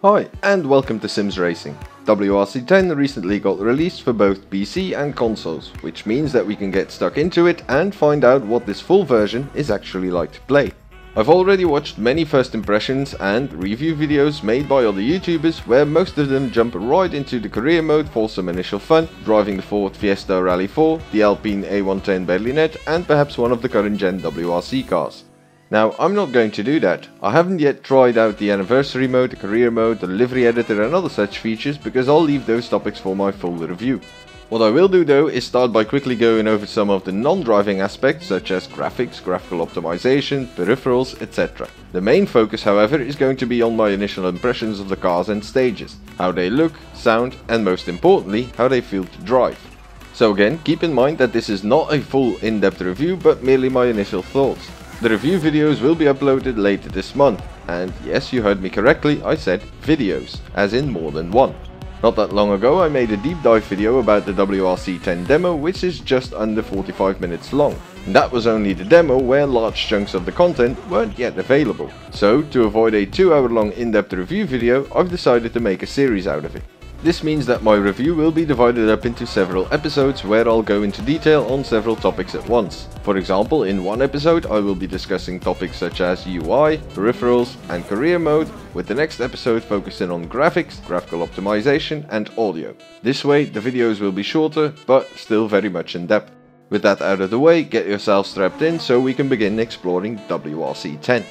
Hi and welcome to simracing. WRC 10 recently got released for both PC and consoles, which means that we can get stuck into it and find out what this full version is actually like to play. I've already watched many first impressions and review videos made by other YouTubers where most of them jump right into the career mode for some initial fun, driving the Ford Fiesta Rally 4, the Alpine A110 Berlinette and perhaps one of the current gen WRC cars. Now, I'm not going to do that. I haven't yet tried out the anniversary mode, the career mode, the livery editor and other such features because I'll leave those topics for my full review. What I will do though is start by quickly going over some of the non-driving aspects such as graphics, graphical optimization, peripherals, etc. The main focus however is going to be on my initial impressions of the cars and stages, how they look, sound and most importantly how they feel to drive. So again, keep in mind that this is not a full in-depth review but merely my initial thoughts. The review videos will be uploaded later this month, and yes, you heard me correctly, I said videos, as in more than one. Not that long ago I made a deep dive video about the WRC 10 demo, which is just under 45 minutes long. And that was only the demo where large chunks of the content weren't yet available. So to avoid a 2-hour long in-depth review video, I've decided to make a series out of it. This means that my review will be divided up into several episodes where I'll go into detail on several topics at once. For example, in one episode I will be discussing topics such as UI, peripherals and career mode, with the next episode focusing on graphics, graphical optimization and audio. This way the videos will be shorter but still very much in depth. With that out of the way, get yourself strapped in so we can begin exploring WRC 10.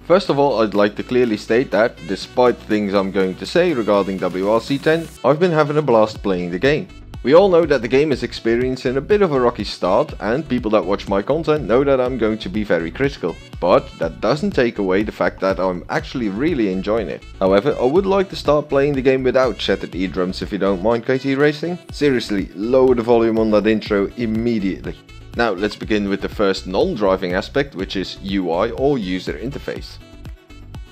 First of all, I'd like to clearly state that, despite things I'm going to say regarding WRC 10, I've been having a blast playing the game. We all know that the game is experiencing a bit of a rocky start, and people that watch my content know that I'm going to be very critical. But that doesn't take away the fact that I'm actually really enjoying it. However, I would like to start playing the game without shattered eardrums if you don't mind, KT Racing. Seriously, lower the volume on that intro immediately. Now let's begin with the first non-driving aspect, which is UI or user interface.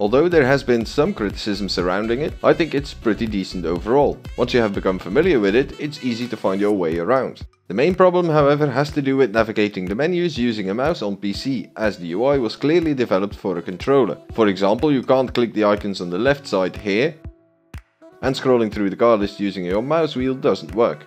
Although there has been some criticism surrounding it, I think it's pretty decent overall. Once you have become familiar with it, it's easy to find your way around. The main problem however has to do with navigating the menus using a mouse on PC, as the UI was clearly developed for a controller. For example, you can't click the icons on the left side here, and scrolling through the car list using your mouse wheel doesn't work.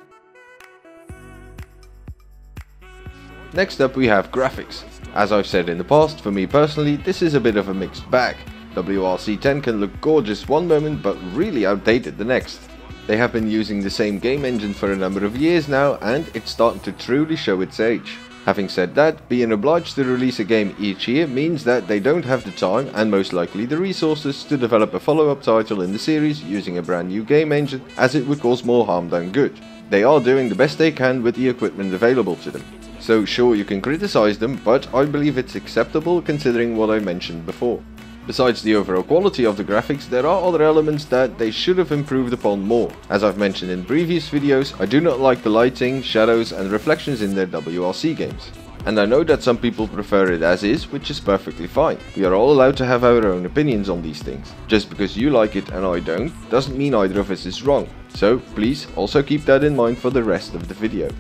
Next up we have graphics. As I've said in the past, for me personally this is a bit of a mixed bag. WRC 10 can look gorgeous one moment but really outdated the next. They have been using the same game engine for a number of years now and it's starting to truly show its age. Having said that, being obliged to release a game each year means that they don't have the time and most likely the resources to develop a follow-up title in the series using a brand new game engine, as it would cause more harm than good. They are doing the best they can with the equipment available to them. So sure, you can criticize them, but I believe it's acceptable considering what I mentioned before. Besides the overall quality of the graphics, there are other elements that they should have improved upon more. As I've mentioned in previous videos, I do not like the lighting, shadows and reflections in their WRC games. And I know that some people prefer it as is, which is perfectly fine. We are all allowed to have our own opinions on these things. Just because you like it and I don't, doesn't mean either of us is wrong. So please also keep that in mind for the rest of the video.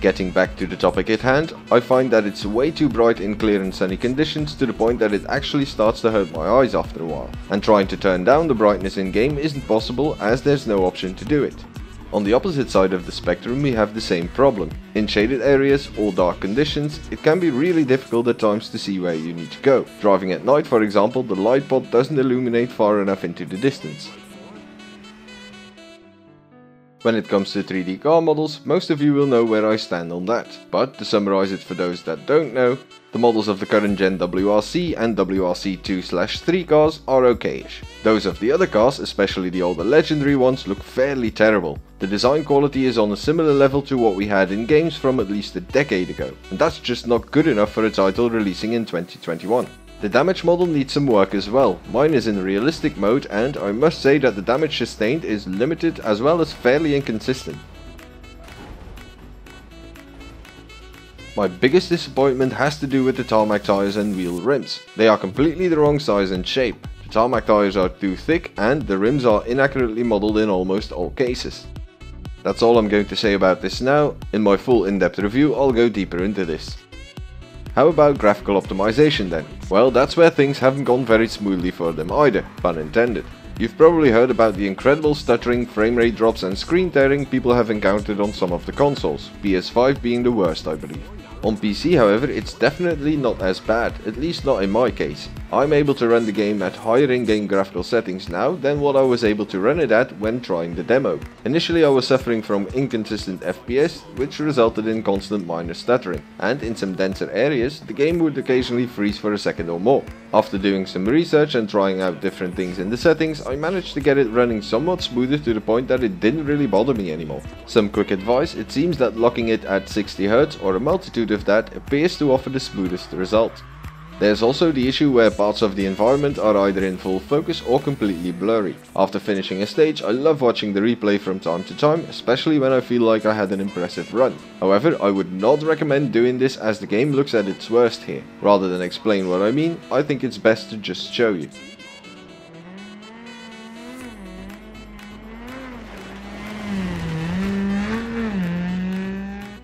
Getting back to the topic at hand, I find that it's way too bright in clear and sunny conditions to the point that it actually starts to hurt my eyes after a while. And trying to turn down the brightness in game isn't possible as there's no option to do it. On the opposite side of the spectrum we have the same problem. In shaded areas or dark conditions, it can be really difficult at times to see where you need to go. Driving at night, for example, the light pod doesn't illuminate far enough into the distance. When it comes to 3D car models, most of you will know where I stand on that, but to summarize it for those that don't know, the models of the current gen WRC and WRC 2/3 cars are okayish. Those of the other cars, especially the older legendary ones, look fairly terrible. The design quality is on a similar level to what we had in games from at least a decade ago, and that's just not good enough for a title releasing in 2021. The damage model needs some work as well. Mine is in realistic mode and I must say that the damage sustained is limited as well as fairly inconsistent. My biggest disappointment has to do with the tarmac tires and wheel rims. They are completely the wrong size and shape. The tarmac tires are too thick and the rims are inaccurately modeled in almost all cases. That's all I'm going to say about this now. In my full in-depth review I'll go deeper into this. How about graphical optimization then? Well, that's where things haven't gone very smoothly for them either, pun intended. You've probably heard about the incredible stuttering, frame rate drops and screen tearing people have encountered on some of the consoles, PS5 being the worst I believe. On PC however, it's definitely not as bad, at least not in my case. I'm able to run the game at higher in-game graphical settings now than what I was able to run it at when trying the demo. Initially I was suffering from inconsistent FPS, which resulted in constant minor stuttering, and in some denser areas the game would occasionally freeze for a second or more. After doing some research and trying out different things in the settings, I managed to get it running somewhat smoother to the point that it didn't really bother me anymore. Some quick advice: it seems that locking it at 60 Hz or a multitude of that appears to offer the smoothest result. There's also the issue where parts of the environment are either in full focus or completely blurry. After finishing a stage, I love watching the replay from time to time, especially when I feel like I had an impressive run. However, I would not recommend doing this as the game looks at its worst here. Rather than explain what I mean, I think it's best to just show you.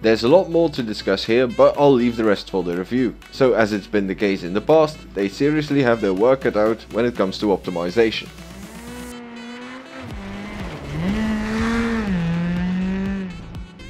There's a lot more to discuss here, but I'll leave the rest for the review. So as it's been the case in the past, they seriously have their work cut out when it comes to optimization.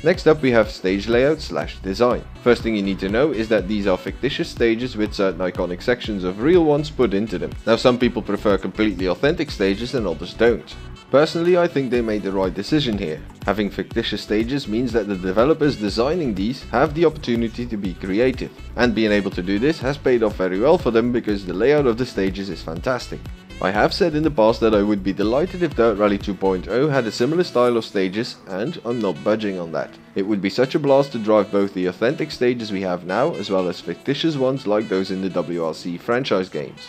Next up we have stage layout / design. First thing you need to know is that these are fictitious stages with certain iconic sections of real ones put into them. Now some people prefer completely authentic stages and others don't. Personally, I think they made the right decision here. Having fictitious stages means that the developers designing these have the opportunity to be creative, and being able to do this has paid off very well for them because the layout of the stages is fantastic. I have said in the past that I would be delighted if Dirt Rally 2.0 had a similar style of stages, and I'm not budging on that. It would be such a blast to drive both the authentic stages we have now as well as fictitious ones like those in the WRC franchise games.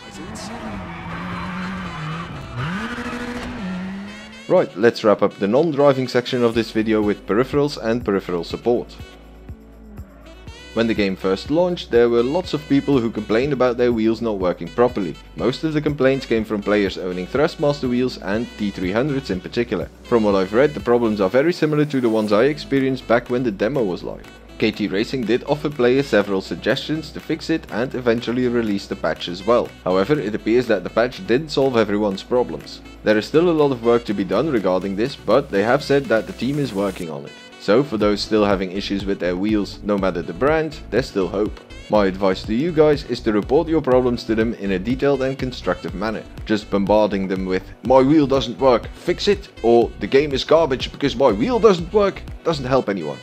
Right, let's wrap up the non-driving section of this video with peripherals and peripheral support. When the game first launched, there were lots of people who complained about their wheels not working properly. Most of the complaints came from players owning Thrustmaster wheels and T300s in particular. From what I've read, the problems are very similar to the ones I experienced back when the demo was live. KT Racing did offer players several suggestions to fix it and eventually released the patch as well. However, it appears that the patch didn't solve everyone's problems. There is still a lot of work to be done regarding this, but they have said that the team is working on it. So for those still having issues with their wheels, no matter the brand, there's still hope. My advice to you guys is to report your problems to them in a detailed and constructive manner. Just bombarding them with "my wheel doesn't work, fix it," or "the game is garbage because my wheel doesn't work" doesn't help anyone.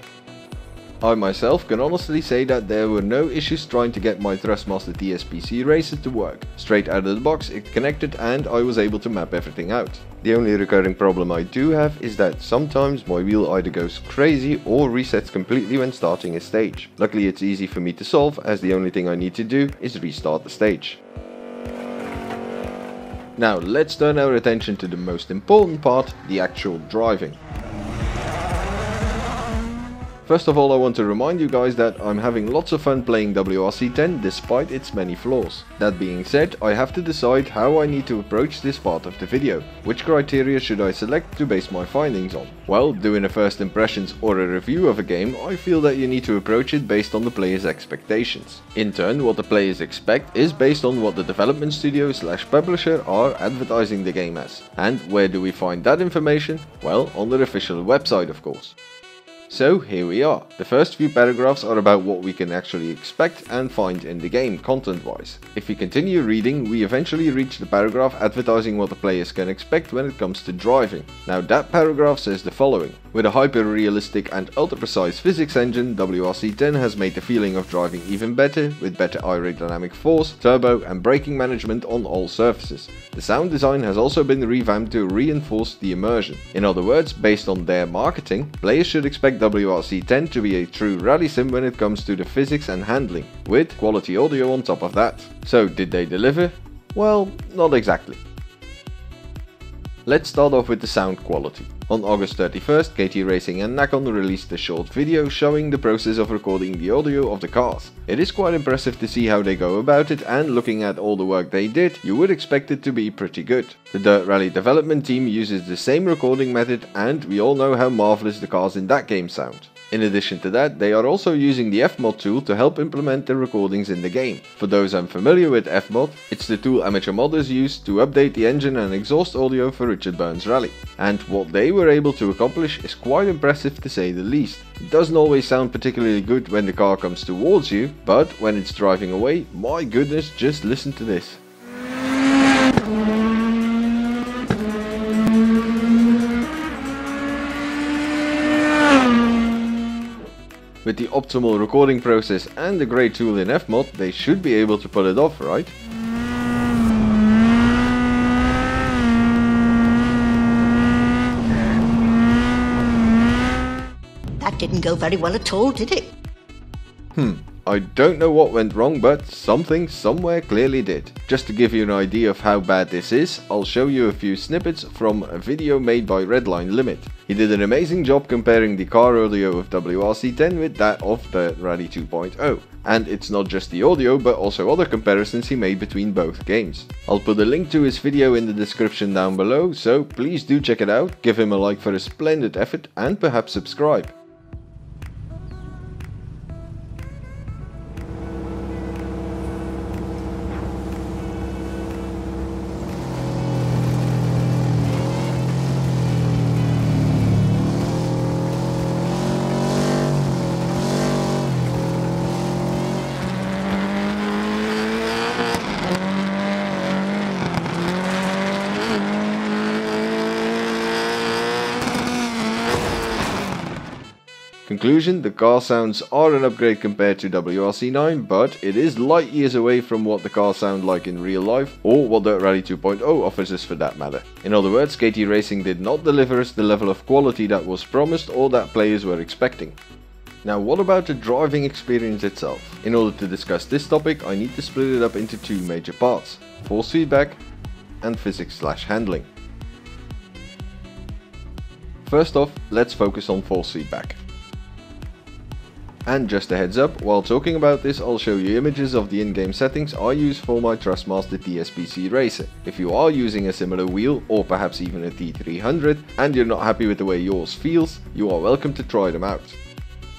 I myself can honestly say that there were no issues trying to get my Thrustmaster TSPC racer to work. Straight out of the box it connected and I was able to map everything out. The only recurring problem I do have is that sometimes my wheel either goes crazy or resets completely when starting a stage. Luckily it's easy for me to solve, as the only thing I need to do is restart the stage. Now let's turn our attention to the most important part, the actual driving. First of all, I want to remind you guys that I'm having lots of fun playing WRC 10 despite its many flaws. That being said, I have to decide how I need to approach this part of the video. Which criteria should I select to base my findings on? Well, doing a first impressions or a review of a game, I feel that you need to approach it based on the player's expectations. In turn, what the players expect is based on what the development studio / publisher are advertising the game as. And where do we find that information? Well, on their official website of course. So here we are. The first few paragraphs are about what we can actually expect and find in the game content wise. If we continue reading, we eventually reach the paragraph advertising what the players can expect when it comes to driving. Now that paragraph says the following: with a hyper-realistic and ultra-precise physics engine, WRC 10 has made the feeling of driving even better, with better aerodynamic force, turbo and braking management on all surfaces. The sound design has also been revamped to reinforce the immersion. In other words, based on their marketing, players should expect expect WRC 10 to be a true rally sim when it comes to the physics and handling, with quality audio on top of that. So did they deliver? Well, not exactly. Let's start off with the sound quality. On August 31st, KT Racing and Nakon released a short video showing the process of recording the audio of the cars. It is quite impressive to see how they go about it, and looking at all the work they did, you would expect it to be pretty good. The Dirt Rally development team uses the same recording method, and we all know how marvelous the cars in that game sound. In addition to that, they are also using the Fmod tool to help implement the recordings in the game. For those unfamiliar with Fmod, it's the tool amateur modders use to update the engine and exhaust audio for Richard Burns Rally. And what they were able to accomplish is quite impressive to say the least. It doesn't always sound particularly good when the car comes towards you, but when it's driving away, my goodness, just listen to this. With the optimal recording process and the great tool in Fmod, they should be able to pull it off, right? That didn't go very well at all, did it? I don't know what went wrong, but something somewhere clearly did. Just to give you an idea of how bad this is, I'll show you a few snippets from a video made by Redline Limit. He did an amazing job comparing the car audio of WRC 10 with that of the Rally 2.0. And it's not just the audio, but also other comparisons he made between both games. I'll put a link to his video in the description down below, so please do check it out, give him a like for a splendid effort, and perhaps subscribe. Conclusion, the car sounds are an upgrade compared to WRC 9, but it is light years away from what the cars sound like in real life, or what the Rally 2.0 offers us for that matter. In other words, KT Racing did not deliver us the level of quality that was promised or that players were expecting. Now what about the driving experience itself? In order to discuss this topic, I need to split it up into two major parts: force feedback and physics/handling. First off, let's focus on force feedback. And just a heads up, while talking about this, I'll show you images of the in-game settings I use for my Thrustmaster TSPC racer. If you are using a similar wheel, or perhaps even a T300, and you're not happy with the way yours feels, you are welcome to try them out.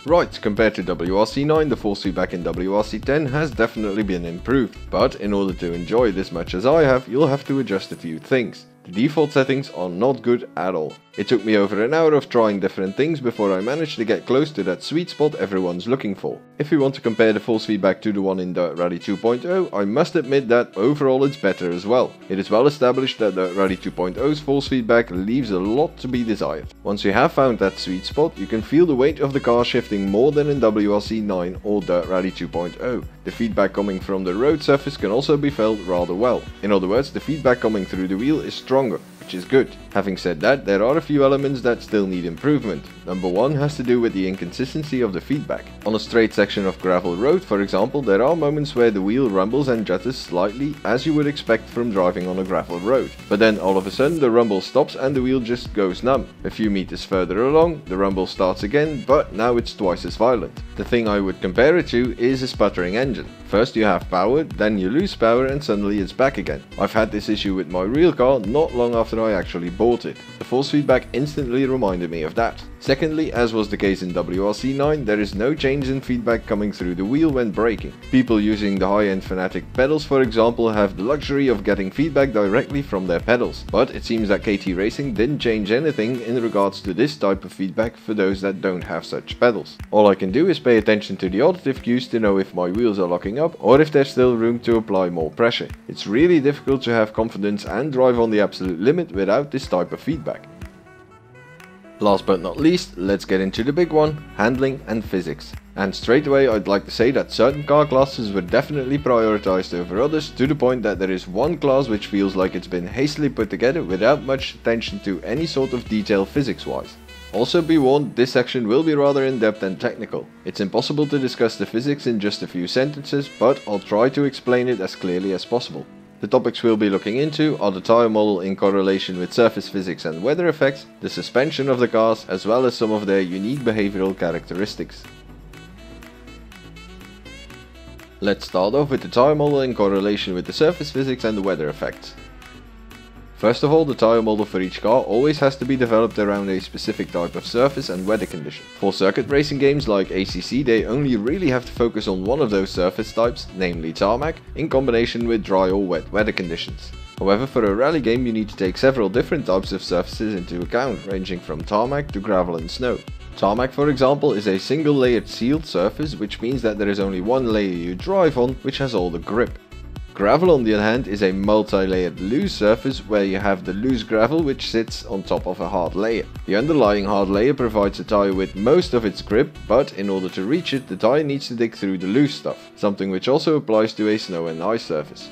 Right, compared to WRC 9, the force feedback in WRC 10 has definitely been improved, but in order to enjoy it as much as I have, you'll have to adjust a few things. The default settings are not good at all. It took me over an hour of trying different things before I managed to get close to that sweet spot everyone's looking for. If you want to compare the force feedback to the one in Dirt Rally 2.0, I must admit that overall it's better as well. It is well established that Dirt Rally 2.0's force feedback leaves a lot to be desired. Once you have found that sweet spot, you can feel the weight of the car shifting more than in WRC 9 or Dirt Rally 2.0. The feedback coming from the road surface can also be felt rather well. In other words, the feedback coming through the wheel is stronger, which is good. Having said that, there are a few elements that still need improvement. Number one has to do with the inconsistency of the feedback. On a straight section of gravel road, for example, there are moments where the wheel rumbles and jutters slightly, as you would expect from driving on a gravel road. But then all of a sudden the rumble stops and the wheel just goes numb. A few meters further along, the rumble starts again, but now it's twice as violent. The thing I would compare it to is a sputtering engine. First you have power, then you lose power and suddenly it's back again. I've had this issue with my real car not long after I actually bought it. The force feedback instantly reminded me of that. Secondly, as was the case in WRC 9, there is no change in feedback coming through the wheel when braking. People using the high-end Fanatic pedals, for example, have the luxury of getting feedback directly from their pedals. But it seems that KT Racing didn't change anything in regards to this type of feedback for those that don't have such pedals. All I can do is pay attention to the auditive cues to know if my wheels are locking up or if there's still room to apply more pressure. It's really difficult to have confidence and drive on the absolute limit without this type of feedback. Last but not least, let's get into the big one, handling and physics. And straight away I'd like to say that certain car classes were definitely prioritized over others, to the point that there is one class which feels like it's been hastily put together without much attention to any sort of detail physics wise. Also be warned, this section will be rather in-depth and technical. It's impossible to discuss the physics in just a few sentences, but I'll try to explain it as clearly as possible. The topics we'll be looking into are the tyre model in correlation with surface physics and weather effects, the suspension of the cars, as well as some of their unique behavioral characteristics. Let's start off with the tyre model in correlation with the surface physics and the weather effects. First of all, the tyre model for each car always has to be developed around a specific type of surface and weather condition. For circuit racing games like ACC, they only really have to focus on one of those surface types, namely tarmac, in combination with dry or wet weather conditions. However, for a rally game you need to take several different types of surfaces into account, ranging from tarmac to gravel and snow. Tarmac, for example, is a single layered sealed surface, which means that there is only one layer you drive on, which has all the grip. Gravel, on the other hand, is a multi-layered loose surface where you have the loose gravel which sits on top of a hard layer. The underlying hard layer provides the tyre with most of its grip, but in order to reach it, the tyre needs to dig through the loose stuff, something which also applies to a snow and ice surface.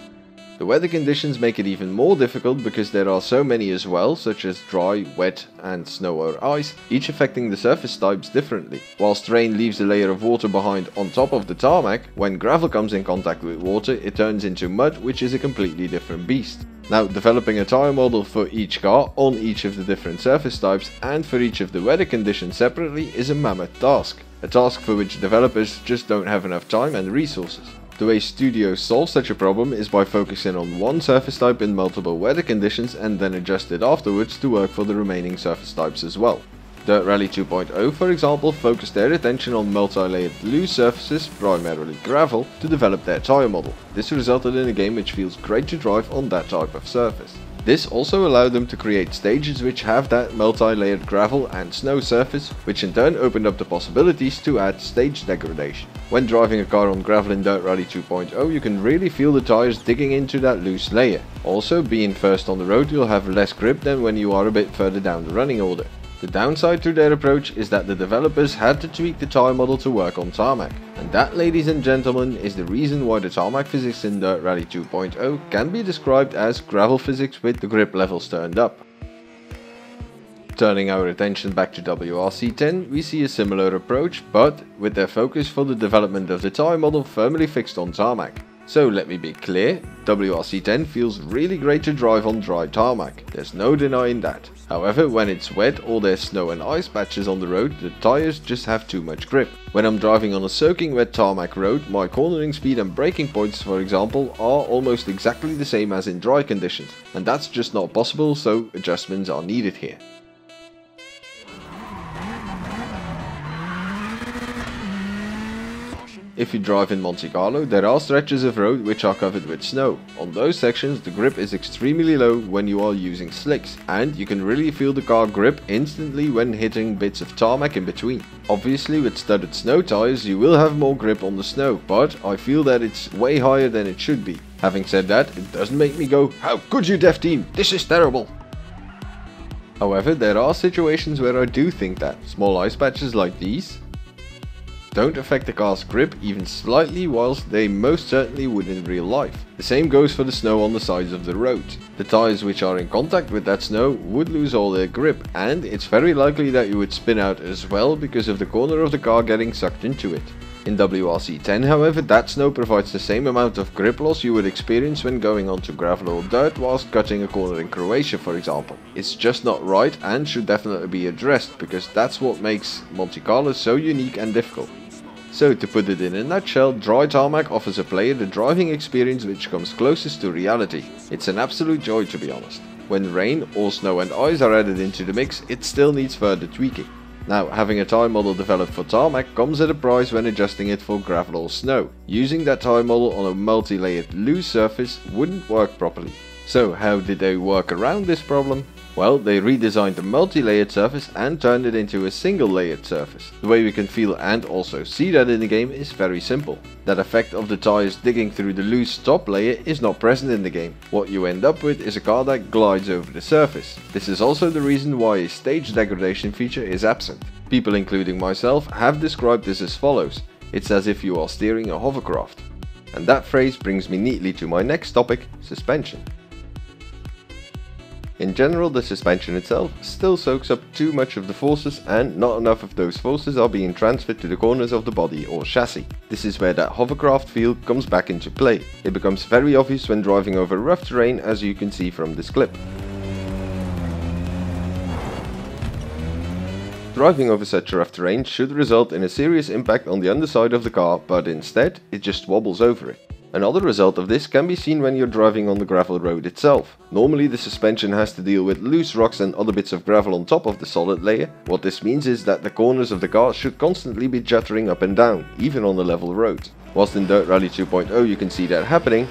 The weather conditions make it even more difficult because there are so many as well, such as dry, wet and snow or ice, each affecting the surface types differently. Whilst rain leaves a layer of water behind on top of the tarmac, when gravel comes in contact with water it turns into mud, which is a completely different beast. Now, developing a tyre model for each car on each of the different surface types and for each of the weather conditions separately is a mammoth task. A task for which developers just don't have enough time and resources. The way studios solve such a problem is by focusing on one surface type in multiple weather conditions and then adjust it afterwards to work for the remaining surface types as well. Dirt Rally 2.0, for example, focused their attention on multi-layered loose surfaces, primarily gravel, to develop their tyre model. This resulted in a game which feels great to drive on that type of surface. This also allowed them to create stages which have that multi-layered gravel and snow surface, which in turn opened up the possibilities to add stage degradation. When driving a car on gravel in Dirt Rally 2.0, you can really feel the tyres digging into that loose layer. Also, being first on the road, you'll have less grip than when you are a bit further down the running order. The downside to their approach is that the developers had to tweak the tyre model to work on tarmac. And that, ladies and gentlemen, is the reason why the tarmac physics in Dirt Rally 2.0 can be described as gravel physics with the grip levels turned up. Turning our attention back to WRC 10, we see a similar approach, but with their focus for the development of the tyre model firmly fixed on tarmac. So let me be clear, WRC 10 feels really great to drive on dry tarmac, there's no denying that. However, when it's wet or there's snow and ice patches on the road, the tyres just have too much grip. When I'm driving on a soaking wet tarmac road, my cornering speed and braking points, for example, are almost exactly the same as in dry conditions, and that's just not possible, so adjustments are needed here. If you drive in Monte Carlo, there are stretches of road which are covered with snow. On those sections the grip is extremely low when you are using slicks, and you can really feel the car grip instantly when hitting bits of tarmac in between. Obviously with studded snow tyres you will have more grip on the snow, but I feel that it's way higher than it should be. Having said that, it doesn't make me go, "How could you, dev team? This is terrible!" However, there are situations where I do think that small ice patches like these don't affect the car's grip even slightly, whilst they most certainly would in real life. The same goes for the snow on the sides of the road. The tyres which are in contact with that snow would lose all their grip, and it's very likely that you would spin out as well because of the corner of the car getting sucked into it. In WRC 10, however, that snow provides the same amount of grip loss you would experience when going onto gravel or dirt whilst cutting a corner in Croatia, for example. It's just not right and should definitely be addressed, because that's what makes Monte Carlo so unique and difficult. So to put it in a nutshell, dry tarmac offers a player the driving experience which comes closest to reality. It's an absolute joy, to be honest. When rain or snow and ice are added into the mix, it still needs further tweaking. Now, having a tyre model developed for tarmac comes at a price when adjusting it for gravel or snow. Using that tyre model on a multi-layered loose surface wouldn't work properly. So how did they work around this problem? Well, they redesigned the multi-layered surface and turned it into a single layered surface. The way we can feel and also see that in the game is very simple. That effect of the tyres digging through the loose top layer is not present in the game. What you end up with is a car that glides over the surface. This is also the reason why a stage degradation feature is absent. People, including myself, have described this as follows: it's as if you are steering a hovercraft. And that phrase brings me neatly to my next topic, suspension. In general, the suspension itself still soaks up too much of the forces, and not enough of those forces are being transferred to the corners of the body or chassis. This is where that hovercraft feel comes back into play. It becomes very obvious when driving over rough terrain, as you can see from this clip. Driving over such rough terrain should result in a serious impact on the underside of the car, but instead it just wobbles over it. Another result of this can be seen when you're driving on the gravel road itself. Normally the suspension has to deal with loose rocks and other bits of gravel on top of the solid layer. What this means is that the corners of the car should constantly be juttering up and down, even on the level roads. Whilst in Dirt Rally 2.0 you can see that happening,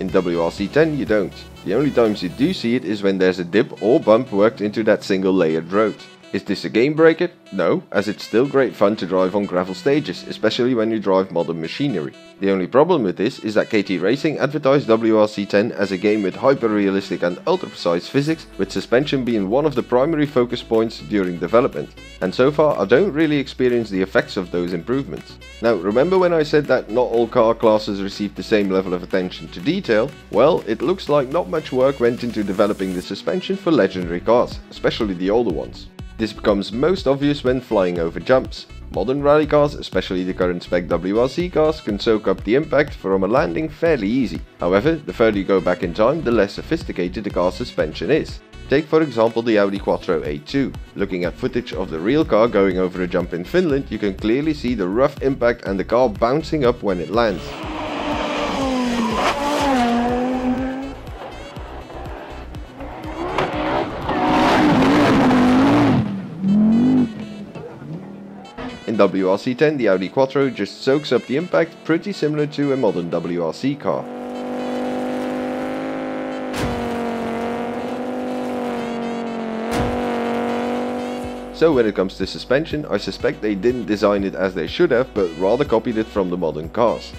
in WRC 10 you don't. The only times you do see it is when there's a dip or bump worked into that single layered road. Is this a game breaker? No, as it's still great fun to drive on gravel stages, especially when you drive modern machinery. The only problem with this is that KT Racing advertised WRC 10 as a game with hyper-realistic and ultra-precise physics, with suspension being one of the primary focus points during development. And so far I don't really experience the effects of those improvements. Now remember when I said that not all car classes received the same level of attention to detail? Well, it looks like not much work went into developing the suspension for legendary cars, especially the older ones. This becomes most obvious when flying over jumps. Modern rally cars, especially the current spec WRC cars, can soak up the impact from a landing fairly easy. However, the further you go back in time, the less sophisticated the car's suspension is. Take for example the Audi Quattro A2. Looking at footage of the real car going over a jump in Finland, you can clearly see the rough impact and the car bouncing up when it lands. In WRC 10 the Audi Quattro just soaks up the impact, pretty similar to a modern WRC car. So when it comes to suspension, I suspect they didn't design it as they should have, but rather copied it from the modern cars.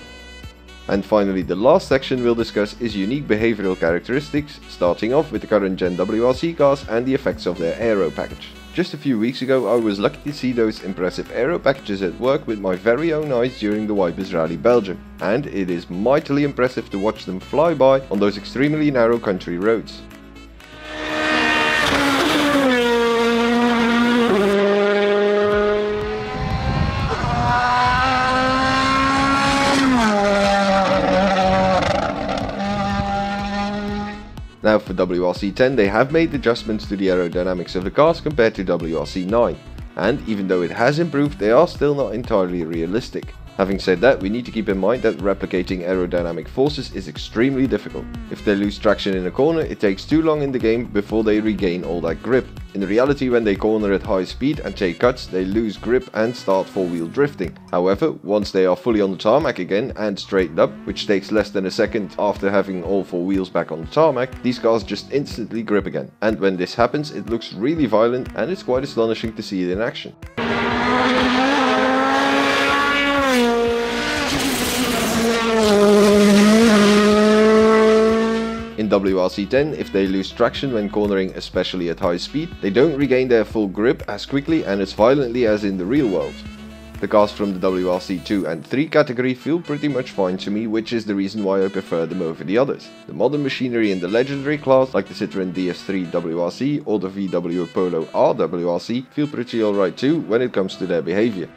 And finally, the last section we'll discuss is unique behavioral characteristics, starting off with the current gen WRC cars and the effects of their aero package. Just a few weeks ago I was lucky to see those impressive aero packages at work with my very own eyes during the Wipers Rally Belgium, and it is mightily impressive to watch them fly by on those extremely narrow country roads. Now for WRC 10 they have made adjustments to the aerodynamics of the cars compared to WRC 9, and even though it has improved, they are still not entirely realistic. Having said that, we need to keep in mind that replicating aerodynamic forces is extremely difficult. If they lose traction in a corner, it takes too long in the game before they regain all that grip. In reality, when they corner at high speed and take cuts, they lose grip and start four-wheel drifting. However, once they are fully on the tarmac again and straightened up, which takes less than a second after having all four wheels back on the tarmac, these cars just instantly grip again. And when this happens, it looks really violent and it's quite astonishing to see it in action. In WRC 10, if they lose traction when cornering, especially at high speed, they don't regain their full grip as quickly and as violently as in the real world. The cars from the WRC 2 and 3 category feel pretty much fine to me, which is the reason why I prefer them over the others. The modern machinery in the legendary class, like the Citroën DS3 WRC or the VW Polo R WRC, feel pretty alright too when it comes to their behavior.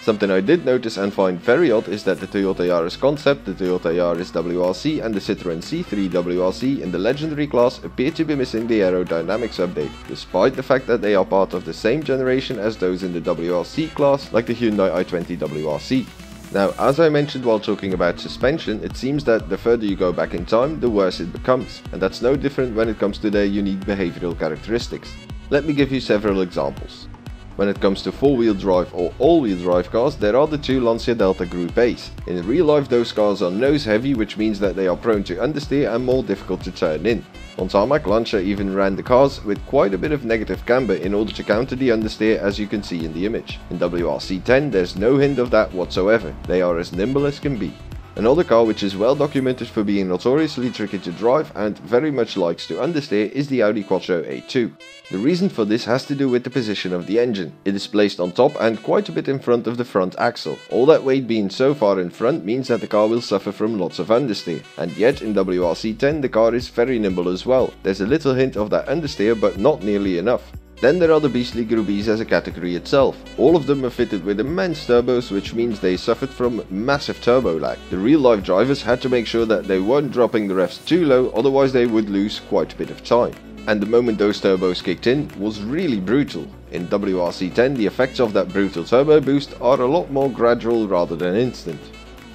Something I did notice and find very odd is that the Toyota Yaris Concept, the Toyota Yaris WRC and the Citroën C3 WRC in the legendary class appear to be missing the aerodynamics update, despite the fact that they are part of the same generation as those in the WRC class, like the Hyundai i20 WRC. Now, as I mentioned while talking about suspension, it seems that the further you go back in time, the worse it becomes, and that's no different when it comes to their unique behavioral characteristics. Let me give you several examples. When it comes to four-wheel drive or all-wheel drive cars, there are the two Lancia Delta Group A's. In real life those cars are nose heavy, which means that they are prone to understeer and more difficult to turn in. On tarmac, Lancia even ran the cars with quite a bit of negative camber in order to counter the understeer, as you can see in the image. In WRC 10 there's no hint of that whatsoever, they are as nimble as can be. Another car which is well documented for being notoriously tricky to drive and very much likes to understeer is the Audi Quattro A2. The reason for this has to do with the position of the engine. It is placed on top and quite a bit in front of the front axle. All that weight being so far in front means that the car will suffer from lots of understeer. And yet in WRC 10 the car is very nimble as well. There's a little hint of that understeer but not nearly enough. Then there are the beastly groupies as a category itself. All of them are fitted with immense turbos, which means they suffered from massive turbo lag. The real life drivers had to make sure that they weren't dropping the revs too low, otherwise they would lose quite a bit of time. And the moment those turbos kicked in was really brutal. In WRC 10 the effects of that brutal turbo boost are a lot more gradual rather than instant.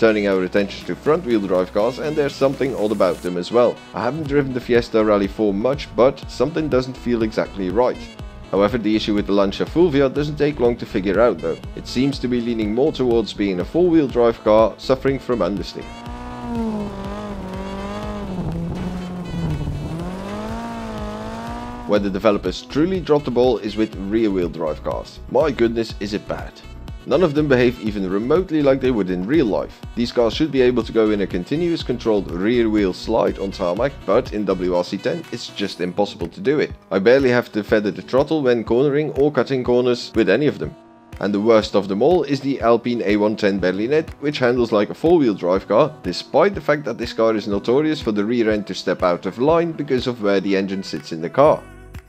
Turning our attention to front wheel drive cars, and there's something odd about them as well. I haven't driven the Fiesta Rally 4 much, but something doesn't feel exactly right. However, the issue with the Lancia Fulvia doesn't take long to figure out though. It seems to be leaning more towards being a four-wheel drive car suffering from understeer. Where the developers truly dropped the ball is with rear-wheel drive cars. My goodness, is it bad. None of them behave even remotely like they would in real life. These cars should be able to go in a continuous controlled rear wheel slide on tarmac, but in WRC 10 it's just impossible to do it. I barely have to feather the throttle when cornering or cutting corners with any of them. And the worst of them all is the Alpine A110 Berlinette, which handles like a four-wheel drive car, despite the fact that this car is notorious for the rear end to step out of line because of where the engine sits in the car.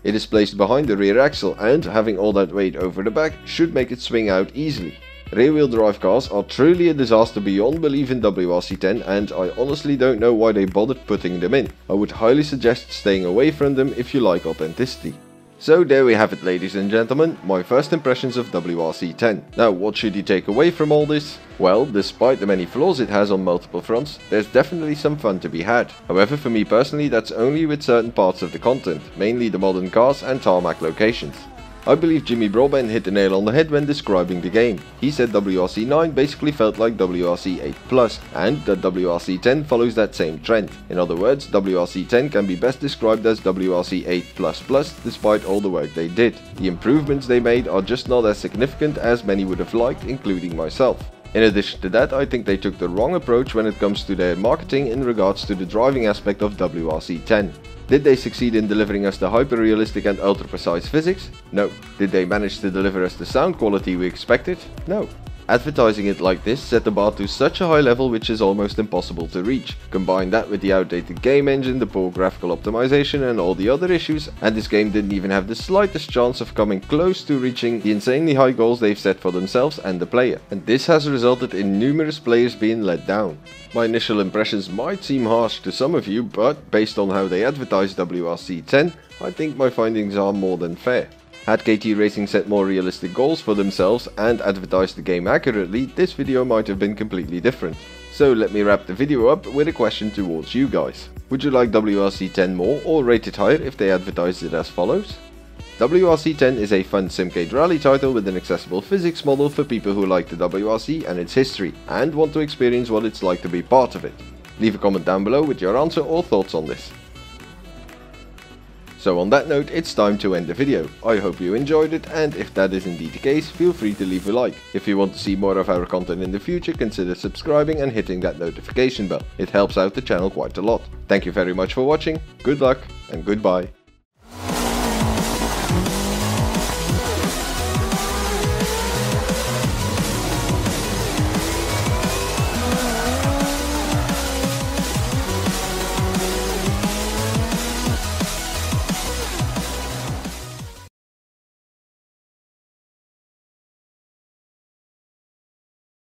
It is placed behind the rear axle and having all that weight over the back should make it swing out easily. Rear-wheel drive cars are truly a disaster beyond belief in WRC 10 and I honestly don't know why they bothered putting them in. I would highly suggest staying away from them if you like authenticity. So there we have it, ladies and gentlemen, my first impressions of WRC 10. Now what should you take away from all this? Well, despite the many flaws it has on multiple fronts, there's definitely some fun to be had. However, for me personally that's only with certain parts of the content, mainly the modern cars and tarmac locations. I believe Jimmy Broadbent hit the nail on the head when describing the game. He said WRC 9 basically felt like WRC 8+, and that WRC 10 follows that same trend. In other words, WRC 10 can be best described as WRC 8++, despite all the work they did. The improvements they made are just not as significant as many would have liked, including myself. In addition to that, I think they took the wrong approach when it comes to their marketing in regards to the driving aspect of WRC 10. Did they succeed in delivering us the hyper-realistic and ultra-precise physics? No. Did they manage to deliver us the sound quality we expected? No. Advertising it like this set the bar to such a high level which is almost impossible to reach. Combine that with the outdated game engine, the poor graphical optimization and all the other issues, and this game didn't even have the slightest chance of coming close to reaching the insanely high goals they've set for themselves and the player. And this has resulted in numerous players being let down. My initial impressions might seem harsh to some of you, but based on how they advertised WRC 10, I think my findings are more than fair. Had KT Racing set more realistic goals for themselves and advertised the game accurately, this video might have been completely different. So let me wrap the video up with a question towards you guys. Would you like WRC 10 more or rate it higher if they advertised it as follows? WRC 10 is a fun simcade rally title with an accessible physics model for people who like the WRC and its history and want to experience what it's like to be part of it. Leave a comment down below with your answer or thoughts on this. So on that note, it's time to end the video. I hope you enjoyed it, and if that is indeed the case, feel free to leave a like. If you want to see more of our content in the future, consider subscribing and hitting that notification bell. It helps out the channel quite a lot. Thank you very much for watching, good luck and goodbye.